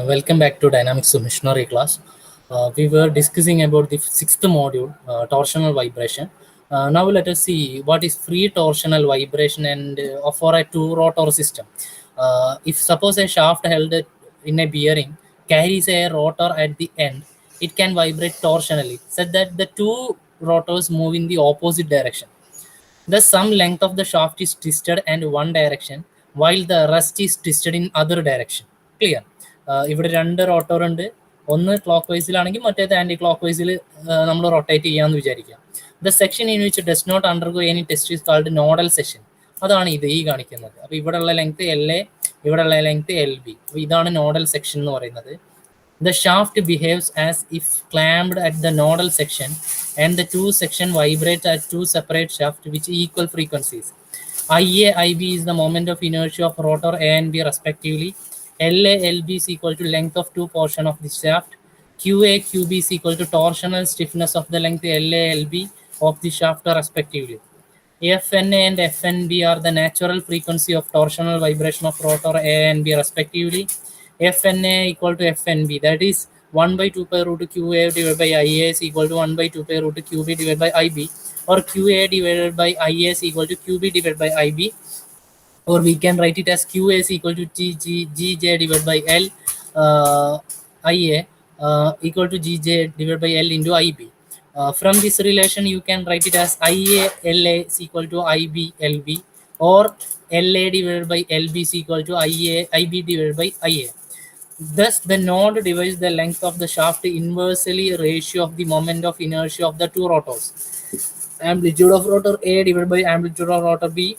Welcome back to Dynamics Missionary class. We were discussing about the sixth module, torsional vibration. Now let us see what is free torsional vibration and for a two-rotor system. If suppose a shaft held in a bearing carries a rotor at the end, it can vibrate torsionally, such that the two rotors move in the opposite direction. Thus, some length of the shaft is twisted in one direction, while the rest is twisted in other direction. Clear? ഇവിടെ രണ്ട് rotor ഉണ്ട്. ഒന്ന് clock വൈസിലാണെങ്കിൽ മറ്റേത് anti clock വൈസിൽ നമ്മൾ rotate ചെയ്യാമെന്ന് വിചാരിക്കാം. The section in which does not undergo any test is called nodal section. അതാണ് ഇത് ഈ കാണിക്കുന്നത്. അപ്പോൾ ഇവിടെയുള്ള ലെങ്ത് എൽ എ, ഇവിടെയുള്ള ലെങ്ത് എൽ ബി. അപ്പോൾ ഇതാണ് നോഡൽ സെക്ഷൻ എന്ന് പറയുന്നത്. The shaft behaves as if clamped at the nodal section, and the two sections vibrate at two separate shafts with equal frequencies. IA, IB is the moment of inertia of rotor A and B respectively. LA, LB is equal to length of two portions of the shaft. QA, QB is equal to torsional stiffness of the length LA, LB of the shaft respectively. FNA and FNB are the natural frequency of torsional vibration of rotor A and B respectively. FNA equal to FNB, that is 1 by 2 pi root QA divided by IA is equal to 1 by 2 pi root QB divided by IB, or QA divided by IA is equal to QB divided by IB, or we can write it as QA is equal to GJ divided by L IA equal to GJ divided by L into IB. From this relation, you can write it as IA LA is equal to IB LB, or LA divided by LB is equal to IA IB divided by IA. Thus, the node divides the length of the shaft inversely ratio of the moment of inertia of the two rotors. Amplitude of rotor A divided by amplitude of rotor B,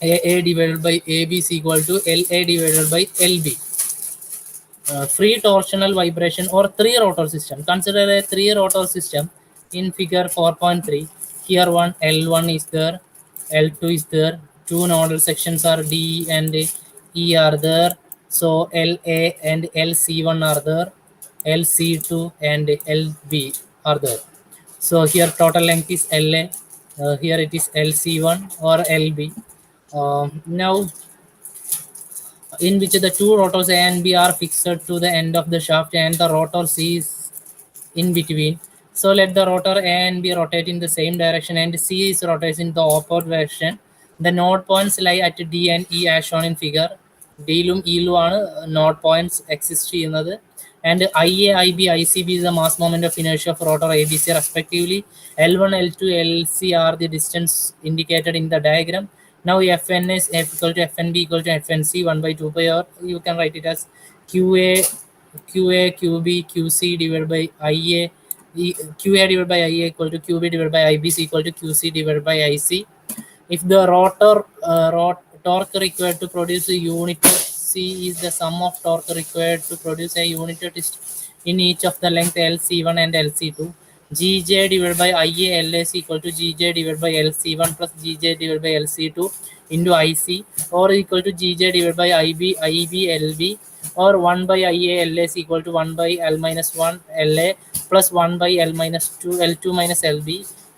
AA divided by AB is equal to LA divided by LB. Free torsional vibration or three rotor system. Consider a three rotor system in figure 4.3. Here one L1 is there, L2 is there, two nodal sections are D and E are there. So LA and LC1 are there, LC2 and LB are there. So here total length is LA, here it is LC1 or LB. Now in which the two rotors A and B are fixed to the end of the shaft and the rotor C is in between. So let the rotor A and B rotate in the same direction and C is rotates in the opposite direction. The node points lie at D and E as shown in figure. Dilum Elu are node points exist ചെയ്യുന്നത്. And IA, IB, ICB is the mass moment of inertia of rotor ABC respectively. L1, L2, LC are the distance indicated in the diagram. Now Fn is F equal to Fnb equal to Fnc 1 by 2 pi, or you can write it as QA, QB, QC divided by IA. QA divided by IA equal to QB divided by IB is equal to QC divided by IC. If the rotor torque required to produce a unit C is the sum of torque required to produce a unit twist in each of the length LC1 and LC2, GJ divided by IA LA is equal to GJ divided by LC1 plus GJ divided by LC2 into IC, or equal to GJ divided by IB LB, or 1 by IA LA is equal to 1 by L minus 1 LA plus 1 by L minus 2 L2 minus LB,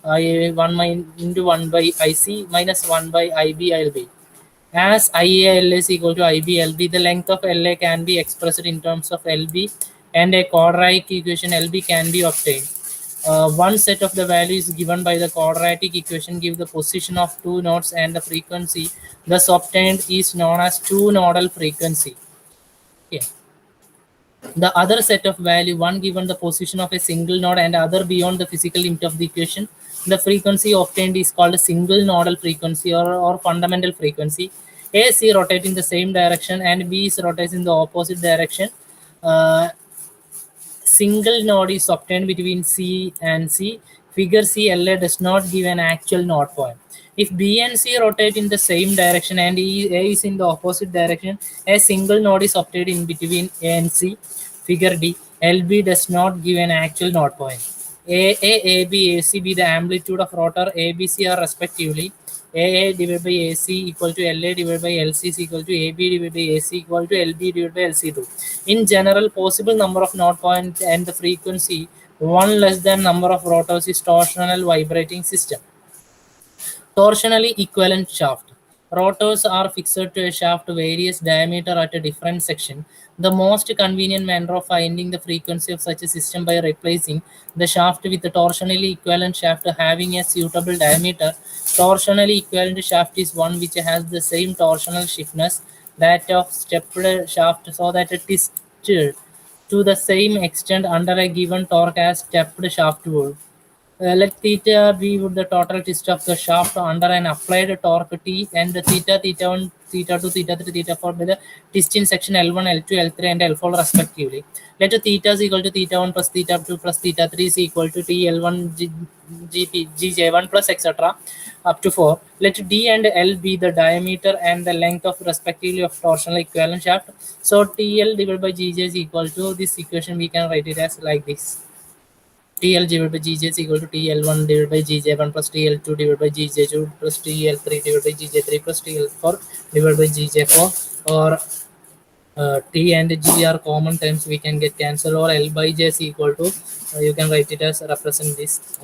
1 into 1 by IC minus 1 by IB LB. As IAL is equal to IBLB, the length of LA can be expressed in terms of LB, and a quadratic equation LB can be obtained. One set of the values given by the quadratic equation give the position of two nodes, and the frequency thus obtained is known as two nodal frequency. Okay. The other set of value, one given the position of a single node and other beyond the physical limit of the equation, the frequency obtained is called a single nodal frequency or fundamental frequency. A, C rotates in the same direction and B is rotates in the opposite direction. Single node is obtained between C and C. Figure C LA does not give an actual node point. If B and C rotate in the same direction and A is in the opposite direction, a single node is obtained in between A and C. Figure D. LB does not give an actual node point. AA, AB, AC be the amplitude of rotor ABC are respectively. AA divided by AC equal to LA divided by LC is equal to AB divided by AC equal to LB divided by LC2. In general, possible number of node points and the frequency one less than number of rotors is torsional vibrating system. Torsionally equivalent shaft. Rotors are fixed to a shaft various diameter at a different section. The most convenient manner of finding the frequency of such a system by replacing the shaft with a torsionally equivalent shaft having a suitable diameter. Torsionally equivalent shaft is one which has the same torsional stiffness that of stepped shaft, so that it is stirred to the same extent under a given torque as stepped shaft would. Let theta be the total twist of the shaft under an applied torque T, and theta, theta 1, theta 2, theta 3, theta 4 by the twist in section L1, L2, L3, and L4 respectively. Let theta is equal to theta 1 plus theta 2 plus theta 3 is equal to TL1 GJ1 plus etc. up to 4. Let D and L be the diameter and the length of respectively of torsional equivalent shaft. So TL divided by GJ is equal to this equation. We can write it as like this. TL divided by GJ is equal to TL1 divided by GJ1 plus TL2 divided by GJ2 plus TL3 divided by GJ3 plus TL4 divided by GJ4, or T and G are common terms, we can get cancel, or L by J is equal to, you can write it as represent this.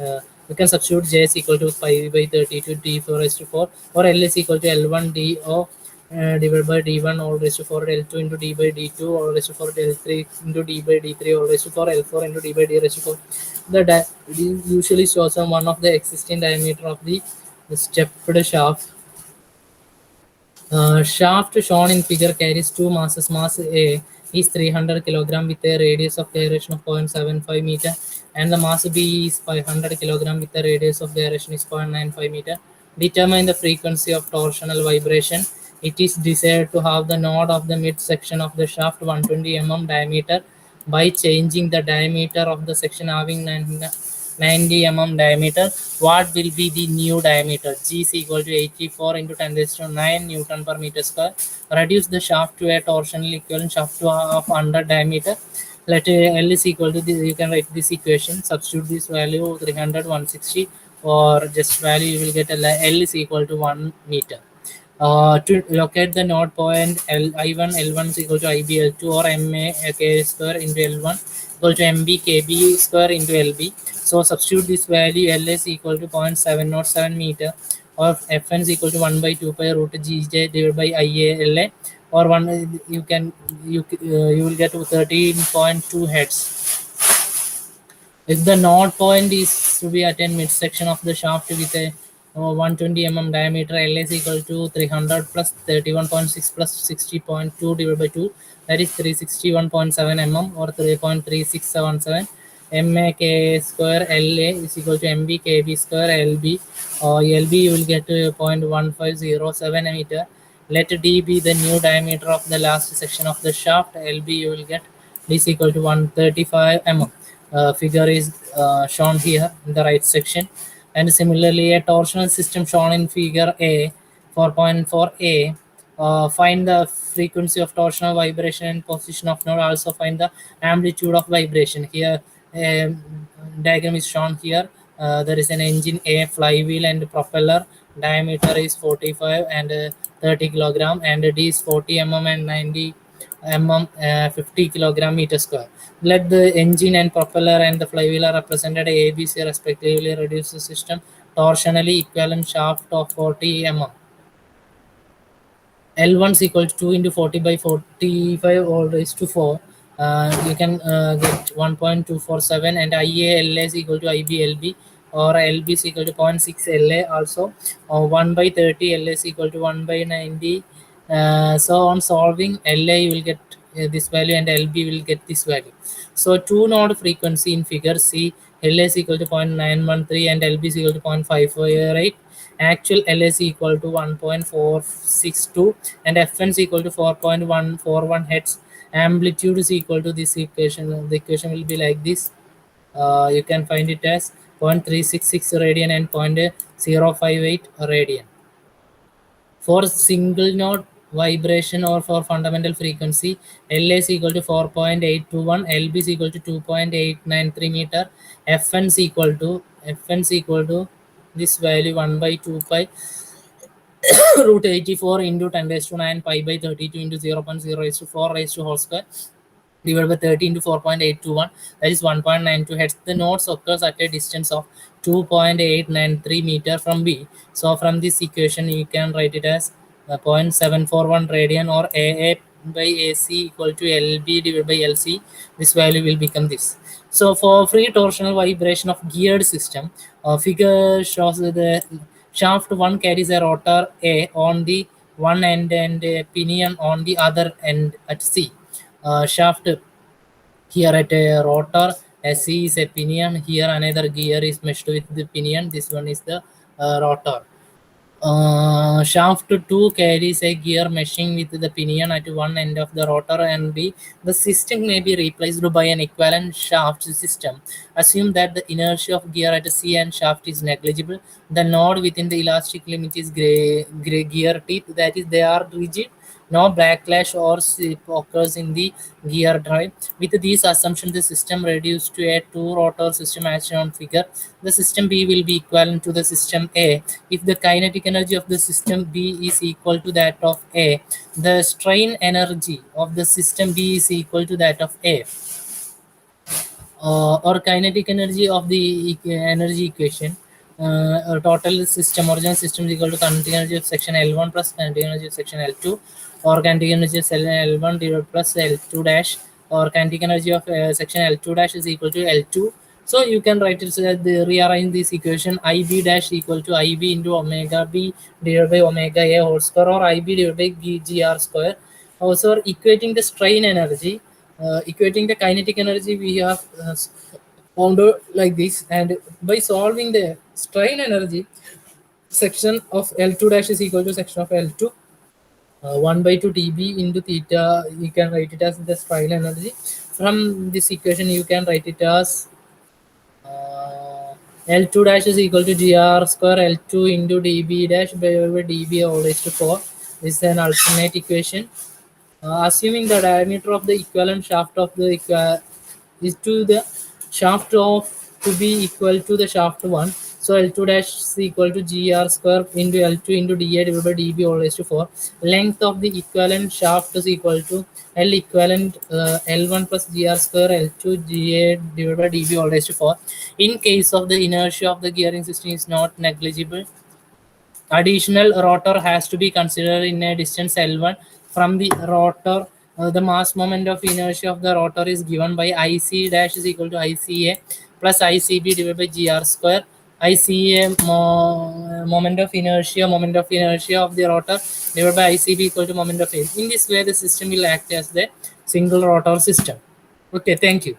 You can substitute J is equal to 5 by 32 D4 raised to 4, or L is equal to L1 D O divided by D1 all raised to 4, L2 into D by D2 all raised to 4, L3 into D by D3 all raised to 4, L4 into D by D raised to 4. The usually shows on one of the existing diameter of the stepped shaft. Shaft shown in figure carries two masses. Mass A is 300 kg with a radius of gyration of 0.75 meter, and the mass B is 500 kg with a radius of gyration is 0.95 meter. Determine the frequency of torsional vibration. It is desired to have the node of the midsection of the shaft 120 mm diameter by changing the diameter of the section having 90 mm diameter. What will be the new diameter? G is equal to 84 into 10 raised to 9 Newton per meter square. Reduce the shaft to a torsional equivalent shaft to of under diameter. Let L is equal to this. You can write this equation. Substitute this value 300, 160, or just value you will get L is equal to 1 meter. To locate the node point I1, L1 is equal to IB L2, or MA K square into L1 equal to MB KB square into LB. So substitute this value. L is equal to 0.707 meter, or Fn is equal to 1 by 2 pi root GJ divided by IA or 1 you will get to 13.2 hertz. If the node point is to be at a midsection of the shaft with a 120 mm diameter, L is equal to 300 plus 31.6 plus 60.2 divided by 2, that is 361.7 mm or 3.3677. MAK square LA is equal to MB KB square LB. LB you will get to 0.1507 meter. Let D be the new diameter of the last section of the shaft. LB you will get is equal to 135 mm. Figure is shown here in the right section. And similarly, a torsional system shown in figure A 4.4a, find the frequency of torsional vibration and position of node. Also find the amplitude of vibration. Here a diagram is shown here. There is an engine A, flywheel and propeller. Diameter is 45 and 30 kilogram, and D is 40 mm and 90 50 kilogram meter square. Let the engine and propeller and the flywheel are represented ABC respectively. Reduce the system torsionally equivalent shaft of 40 mm. L1 is equal to 2 into 40 by 45 all raised to 4. You can get 1.247, and IALA is equal to IBLB, or LB is equal to 0.6 LA also, or 1 by 30 LA is equal to 1 by 90. So on solving LA you will get this value, and LB will get this value. So two node frequency in figure C, LA is equal to 0.913 and LB is equal to 0.548. Actual L is equal to 1.462 and Fn is equal to 4.141 hertz. Amplitude is equal to this equation. The equation will be like this. You can find it as 0.366 radian and 0.058 radian. For single node vibration or for fundamental frequency, L is equal to 4.821, LB is equal to 2.893 meter, Fn is equal to this value 1 by 2 pi root 84 into 10 raised to 9 pi by 32 into 0.0 raised to 4 raised to whole square divided by 30 into 4.821, that is 1.92 hertz. The nodes occurs at a distance of 2.893 meter from B. So from this equation you can write it as 0.741 radian, or AA by AC equal to LB divided by LC. This value will become this. So for free torsional vibration of geared system, figure shows the shaft 1 carries a rotor A on the one end and a pinion on the other end at C. Shaft here at a rotor, C is a pinion. Here another gear is meshed with the pinion. This one is the rotor. Shaft 2 carries a gear meshing with the pinion at one end of the rotor and the system may be replaced by an equivalent shaft system. Assume that the inertia of gear at C and shaft is negligible. The node within the elastic limit is gray gear teeth, that is, they are rigid. No backlash or slip occurs in the gear drive. With these assumptions, the system reduced to a two-rotor system as shown figure. The system B will be equivalent to the system A. If the kinetic energy of the system B is equal to that of A, the strain energy of the system B is equal to that of A. Or kinetic energy of the energy equation, total system original system is equal to kinetic energy of section L1 plus kinetic energy of section L2, or kinetic energy of L1 divided plus L2 dash, or kinetic energy of section L2 dash is equal to L2. So you can write it so that rearrange this equation: IB dash equal to IB into omega B divided by omega A whole square, or IB divided by GR square. Also equating the strain energy, equating the kinetic energy, we have found out like this, and by solving the strain energy, section of L2 dash is equal to section of L2 1 by 2 dB into theta. You can write it as the strain energy. From this equation you can write it as L2 dash is equal to GR square L2 into dB dash by dB all raised to 4. This is an alternate equation. Assuming the diameter of the equivalent shaft of the is to the shaft of to be equal to the shaft 1, so L2 dash is equal to GR square into L2 into dA divided by dB all raised to 4. Length of the equivalent shaft is equal to L equivalent L1 plus GR square L2 GA divided by dB all raised to 4. In case of the inertia of the gearing system is not negligible, additional rotor has to be considered in a distance L1 from the rotor. The mass moment of inertia of the rotor is given by IC dash is equal to ICA plus ICB divided by GR square. ICA moment of inertia of the rotor divided by ICB equal to moment of A. In this way, the system will act as the single rotor system. Okay, thank you.